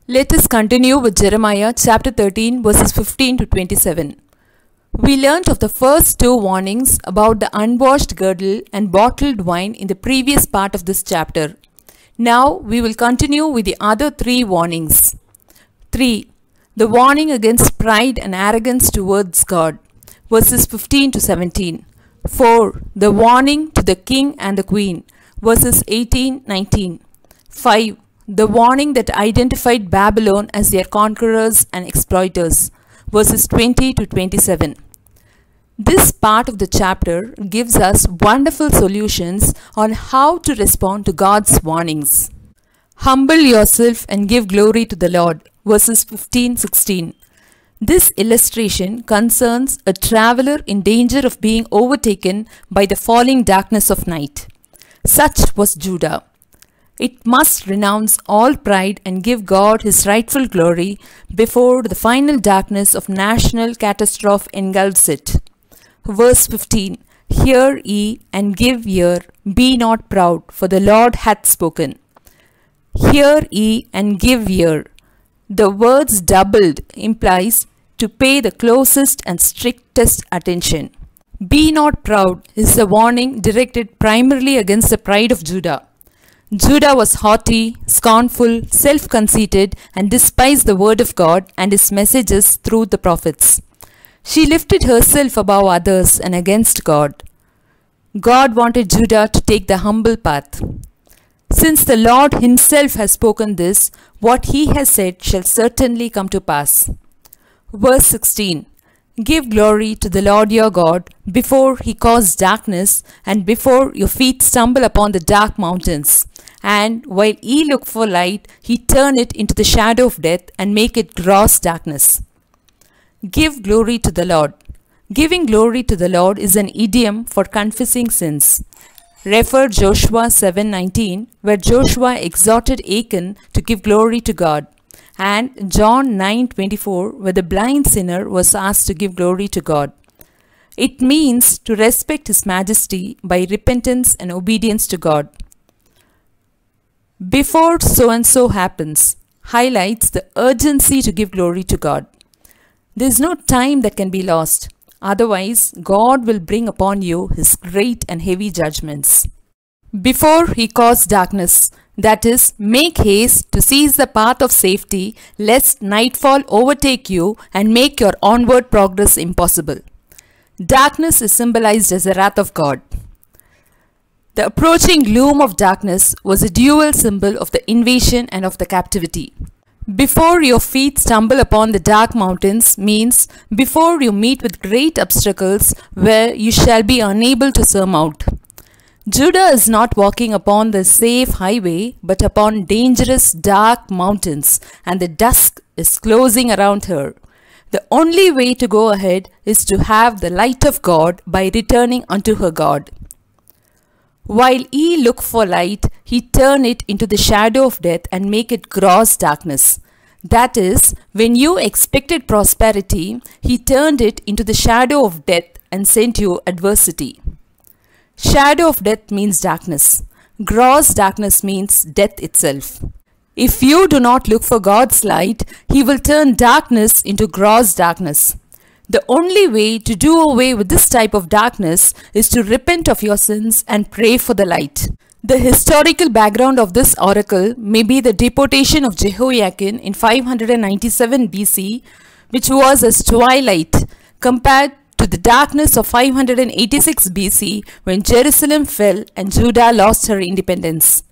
Let us continue with Jeremiah chapter 13 verses 15 to 27. We learnt of the first two warnings about the unwashed girdle and bottled wine in the previous part of this chapter. Now we will continue with the other three warnings. 3. The warning against pride and arrogance towards God, verses 15 to 17. 4. The warning to the king and the queen, verses 18-19. 5. The warning that identified Babylon as their conquerors and exploiters, verses 20 to 27. This part of the chapter gives us wonderful solutions on how to respond to God's warnings. Humble yourself and give glory to the Lord, verses 15-16. This illustration concerns a traveler in danger of being overtaken by the falling darkness of night. Such was Judah. It must renounce all pride and give God His rightful glory before the final darkness of national catastrophe engulfs it. Verse 15. Hear ye and give ear, be not proud, for the Lord hath spoken. Hear ye and give ear. The words doubled implies to pay the closest and strictest attention. Be not proud is a warning directed primarily against the pride of Judah. Judah was haughty, scornful, self-conceited, and despised the word of God and His messages through the prophets. She lifted herself above others and against God. God wanted Judah to take the humble path. Since the Lord Himself has spoken this, what He has said shall certainly come to pass. Verse 16. Give glory to the Lord your God before He cause darkness and before your feet stumble upon the dark mountains. And while ye look for light, He turn it into the shadow of death and make it gross darkness. Give glory to the Lord. Giving glory to the Lord is an idiom for confessing sins. Refer Joshua 7:19, where Joshua exhorted Achan to give glory to God, and John 9:24, where the blind sinner was asked to give glory to God. It means to respect His majesty by repentance and obedience to God. Before so-and-so happens highlights the urgency to give glory to God. There is no time that can be lost. Otherwise, God will bring upon you His great and heavy judgments. Before He cause darkness, that is, make haste to seize the path of safety, lest nightfall overtake you and make your onward progress impossible. Darkness is symbolized as the wrath of God. The approaching gloom of darkness was a dual symbol of the invasion and of the captivity. Before your feet stumble upon the dark mountains means before you meet with great obstacles where you shall be unable to surmount. Judah is not walking upon the safe highway but upon dangerous dark mountains, and the dusk is closing around her. The only way to go ahead is to have the light of God by returning unto her God. While ye look for light, He turn it into the shadow of death and make it gross darkness. That is, when you expected prosperity, He turned it into the shadow of death and sent you adversity. Shadow of death means darkness. Gross darkness means death itself. If you do not look for God's light, He will turn darkness into gross darkness. The only way to do away with this type of darkness is to repent of your sins and pray for the light. The historical background of this oracle may be the deportation of Jehoiakim in 597 BC, which was as twilight compared to the darkness of 586 BC when Jerusalem fell and Judah lost her independence.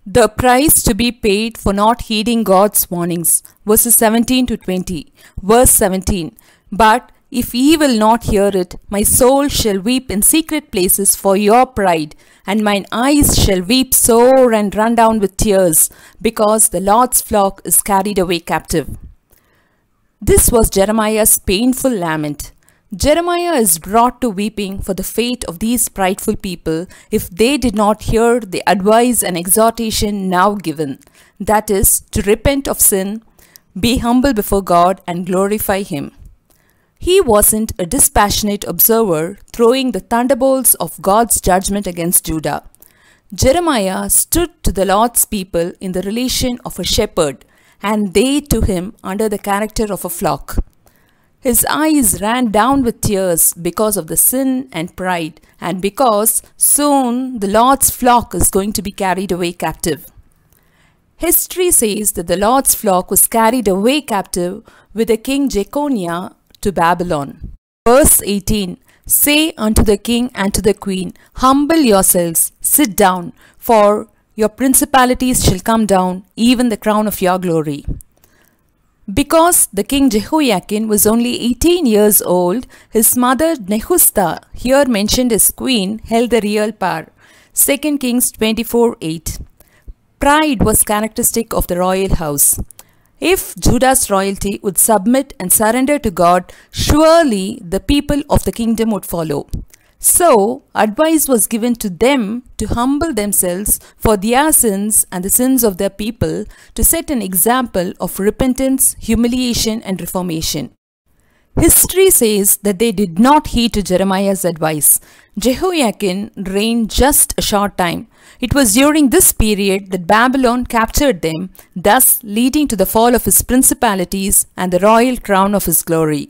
The price to be paid for not heeding God's warnings, verses 17 to 20. Verse 17. But if ye will not hear it, my soul shall weep in secret places for your pride, and mine eyes shall weep sore and run down with tears, because the Lord's flock is carried away captive. This was Jeremiah's painful lament. Jeremiah is brought to weeping for the fate of these prideful people if they did not hear the advice and exhortation now given, that is, to repent of sin, be humble before God, and glorify Him. He wasn't a dispassionate observer throwing the thunderbolts of God's judgment against Judah. Jeremiah stood to the Lord's people in the relation of a shepherd and they to him under the character of a flock. His eyes ran down with tears because of the sin and pride, and because soon the Lord's flock is going to be carried away captive. History says that the Lord's flock was carried away captive with the king Jeconiah to Babylon. Verse 18, Say unto the king and to the queen, Humble yourselves, sit down, for your principalities shall come down, even the crown of your glory. Because the king Jehoiakim was only 18 years old, his mother Nehushta, here mentioned as queen, held the real power. 2 Kings 24:8. Pride was characteristic of the royal house. If Judah's royalty would submit and surrender to God, surely the people of the kingdom would follow. So, advice was given to them to humble themselves for their sins and the sins of their people, to set an example of repentance, humiliation, and reformation. History says that they did not heed to Jeremiah's advice. Jehoiakim reigned just a short time. It was during this period that Babylon captured them, thus leading to the fall of his principalities and the royal crown of his glory.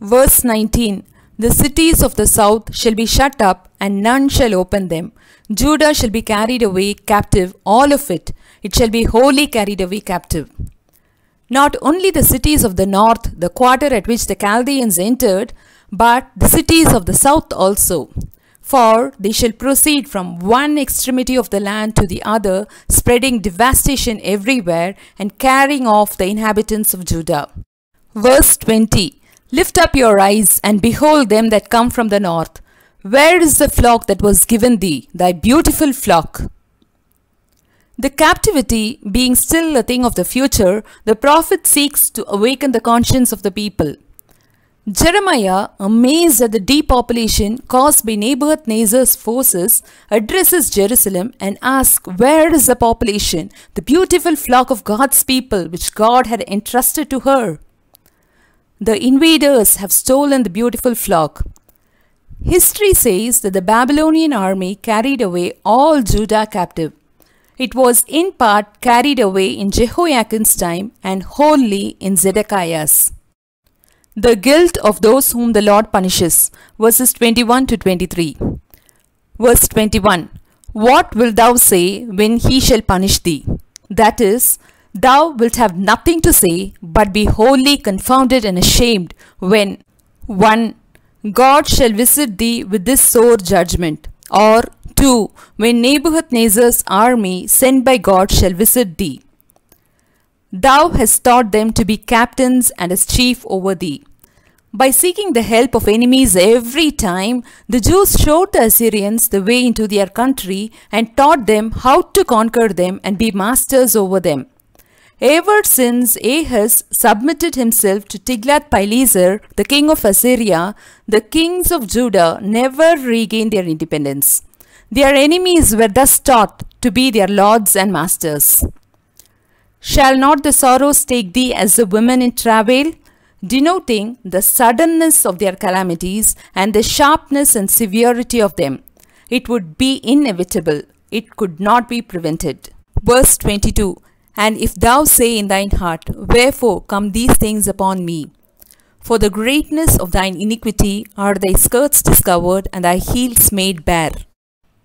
Verse 19, The cities of the south shall be shut up, and none shall open them. Judah shall be carried away captive, all of it. It shall be wholly carried away captive. Not only the cities of the north, the quarter at which the Chaldeans entered, but the cities of the south also. For they shall proceed from one extremity of the land to the other, spreading devastation everywhere and carrying off the inhabitants of Judah. Verse 20, Lift up your eyes and behold them that come from the north. Where is the flock that was given thee, thy beautiful flock? The captivity being still a thing of the future, the prophet seeks to awaken the conscience of the people. Jeremiah, amazed at the depopulation caused by Nebuchadnezzar's forces, addresses Jerusalem and asks, Where is the population, the beautiful flock of God's people which God had entrusted to her? The invaders have stolen the beautiful flock. History says that the Babylonian army carried away all Judah captive. It was in part carried away in Jehoiakim's time and wholly in Zedekiah's. The guilt of those whom the Lord punishes. Verses 21 to 23. Verse 21. What wilt thou say when he shall punish thee? That is, thou wilt have nothing to say, but be wholly confounded and ashamed when 1. God shall visit thee with this sore judgment, or 2. When Nebuchadnezzar's army sent by God shall visit thee. Thou hast taught them to be captains and as chief over thee. By seeking the help of enemies every time, the Jews showed the Assyrians the way into their country and taught them how to conquer them and be masters over them. Ever since Ahaz submitted himself to Tiglath-Pileser, the king of Assyria, the kings of Judah never regained their independence. Their enemies were thus taught to be their lords and masters. Shall not the sorrows take thee as the women in travail? Denoting the suddenness of their calamities and the sharpness and severity of them. It would be inevitable. It could not be prevented. Verse 22. And if thou say in thine heart, Wherefore come these things upon me? For the greatness of thine iniquity are thy skirts discovered and thy heels made bare.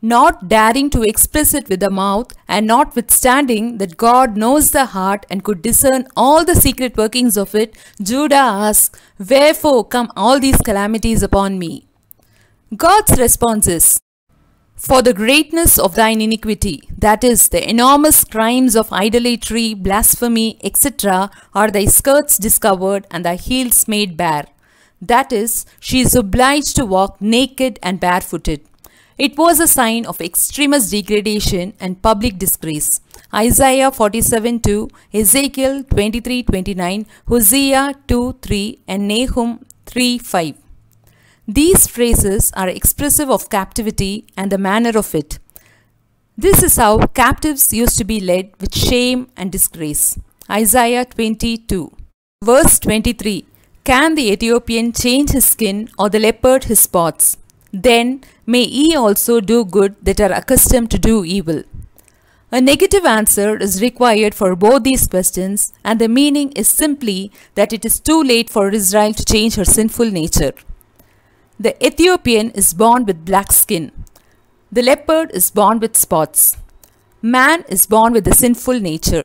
Not daring to express it with the mouth, and notwithstanding that God knows the heart and could discern all the secret workings of it, Judah asks, Wherefore come all these calamities upon me? God's response is, For the greatness of thine iniquity, that is, the enormous crimes of idolatry, blasphemy, etc., are thy skirts discovered and thy heels made bare. That is, she is obliged to walk naked and barefooted. It was a sign of extremest degradation and public disgrace. Isaiah 47:2, Ezekiel 23:29, Hosea 2:3, and Nahum 3:5. These phrases are expressive of captivity and the manner of it. This is how captives used to be led with shame and disgrace. Isaiah 22. Verse 23. Can the Ethiopian change his skin or the leopard his spots? Then may ye also do good that are accustomed to do evil. A negative answer is required for both these questions, and the meaning is simply that it is too late for Israel to change her sinful nature. The Ethiopian is born with black skin. The leopard is born with spots. Man is born with a sinful nature.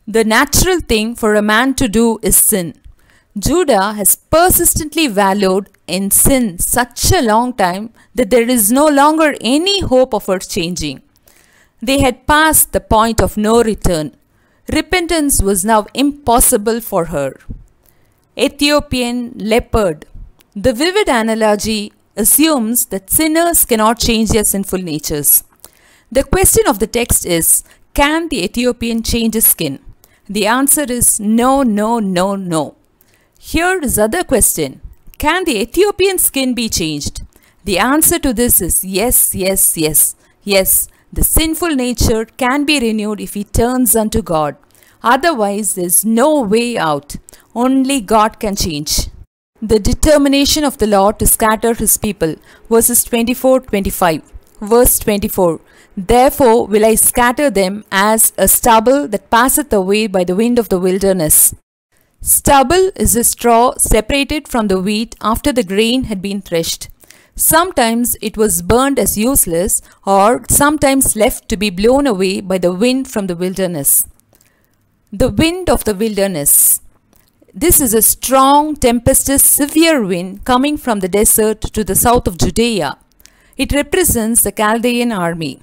The natural thing for a man to do is sin. Judah has persistently wallowed in sin such a long time that there is no longer any hope of her changing. They had passed the point of no return. Repentance was now impossible for her. Ethiopian leopard. The vivid analogy assumes that sinners cannot change their sinful natures. The question of the text is, can the Ethiopian change his skin? The answer is no, no, no, no. Here is other question. Can the Ethiopian skin be changed? The answer to this is yes, yes, yes. Yes, the sinful nature can be renewed if he turns unto God. Otherwise, there is no way out. Only God can change. The determination of the Lord to scatter his people. Verses 24-25. Verse 24. Therefore will I scatter them as a stubble that passeth away by the wind of the wilderness. Stubble is a straw separated from the wheat after the grain had been threshed. Sometimes it was burned as useless, or sometimes left to be blown away by the wind from the wilderness. The wind of the wilderness. This is a strong, tempestuous, severe wind coming from the desert to the south of Judea. It represents the Chaldean army.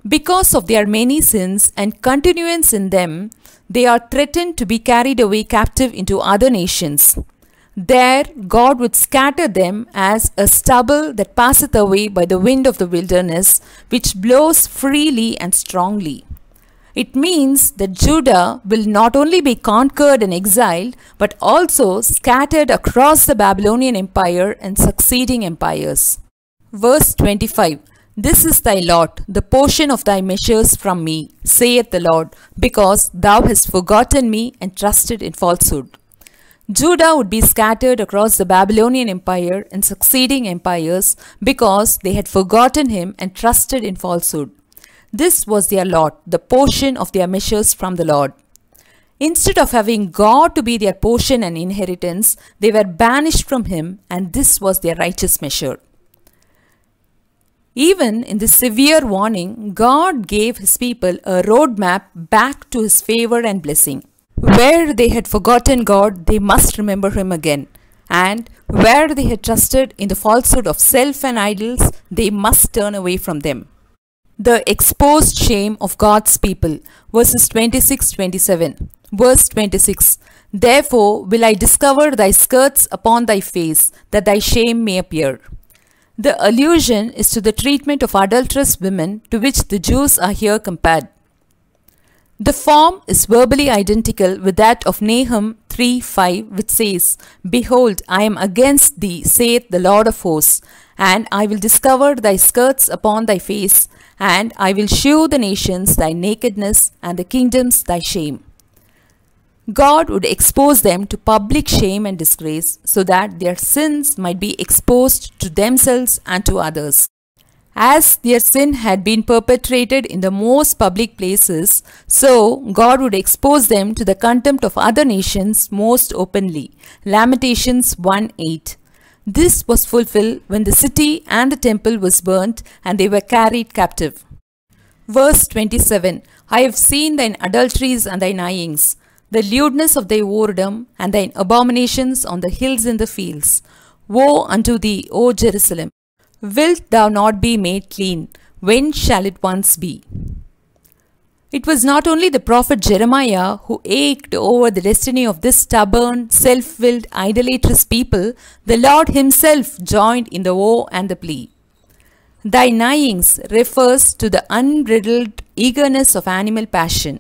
Because of their many sins and continuance in them, they are threatened to be carried away captive into other nations. There God would scatter them as a stubble that passeth away by the wind of the wilderness, which blows freely and strongly. It means that Judah will not only be conquered and exiled, but also scattered across the Babylonian Empire and succeeding empires. Verse 25. This is thy lot, the portion of thy measures from me, saith the Lord, because thou hast forgotten me and trusted in falsehood. Judah would be scattered across the Babylonian Empire and succeeding empires because they had forgotten him and trusted in falsehood. This was their lot, the portion of their measures from the Lord. Instead of having God to be their portion and inheritance, they were banished from him, and this was their righteous measure. Even in this severe warning, God gave his people a roadmap back to his favor and blessing. Where they had forgotten God, they must remember him again. And where they had trusted in the falsehood of self and idols, they must turn away from them. The exposed shame of God's people. Verses 26-27. Verse 26. Therefore will I discover thy skirts upon thy face, that thy shame may appear. The allusion is to the treatment of adulterous women to which the Jews are here compared. The form is verbally identical with that of Nahum 3:5, which says, Behold, I am against thee, saith the Lord of hosts, and I will discover thy skirts upon thy face, and I will shew the nations thy nakedness, and the kingdoms thy shame. God would expose them to public shame and disgrace so that their sins might be exposed to themselves and to others. As their sin had been perpetrated in the most public places, so God would expose them to the contempt of other nations most openly. Lamentations 1:8. This was fulfilled when the city and the temple was burnt and they were carried captive. Verse 27. I have seen thine adulteries and thy lyings, the lewdness of thy whoredom, and thine abominations on the hills and the fields. Woe unto thee, O Jerusalem! Wilt thou not be made clean? When shall it once be? It was not only the prophet Jeremiah who ached over the destiny of this stubborn, self-willed, idolatrous people. The Lord himself joined in the woe and the plea. Thy lyings refers to the unbridled eagerness of animal passion.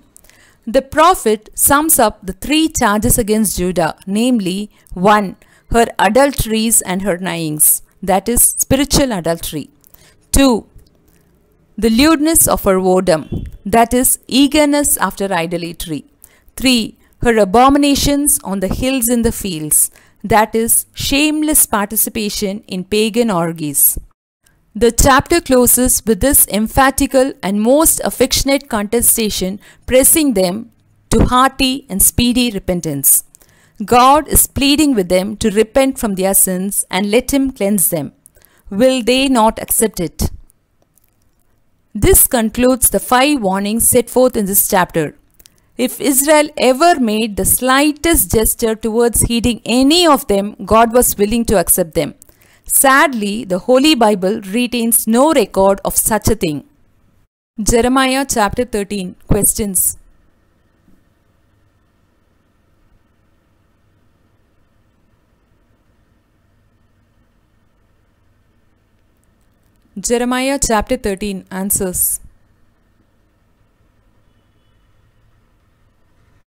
The prophet sums up the three charges against Judah, namely 1. Her adulteries and her lyings, that is spiritual adultery. 2. The lewdness of her whoredom, that is eagerness after idolatry. 3. Her abominations on the hills and the fields, that is shameless participation in pagan orgies. The chapter closes with this emphatical and most affectionate contestation, pressing them to hearty and speedy repentance. God is pleading with them to repent from their sins and let Him cleanse them. Will they not accept it? This concludes the 5 warnings set forth in this chapter. If Israel ever made the slightest gesture towards heeding any of them, God was willing to accept them. Sadly, the Holy Bible retains no record of such a thing. Jeremiah chapter 13. Questions. Jeremiah chapter 13. Answers.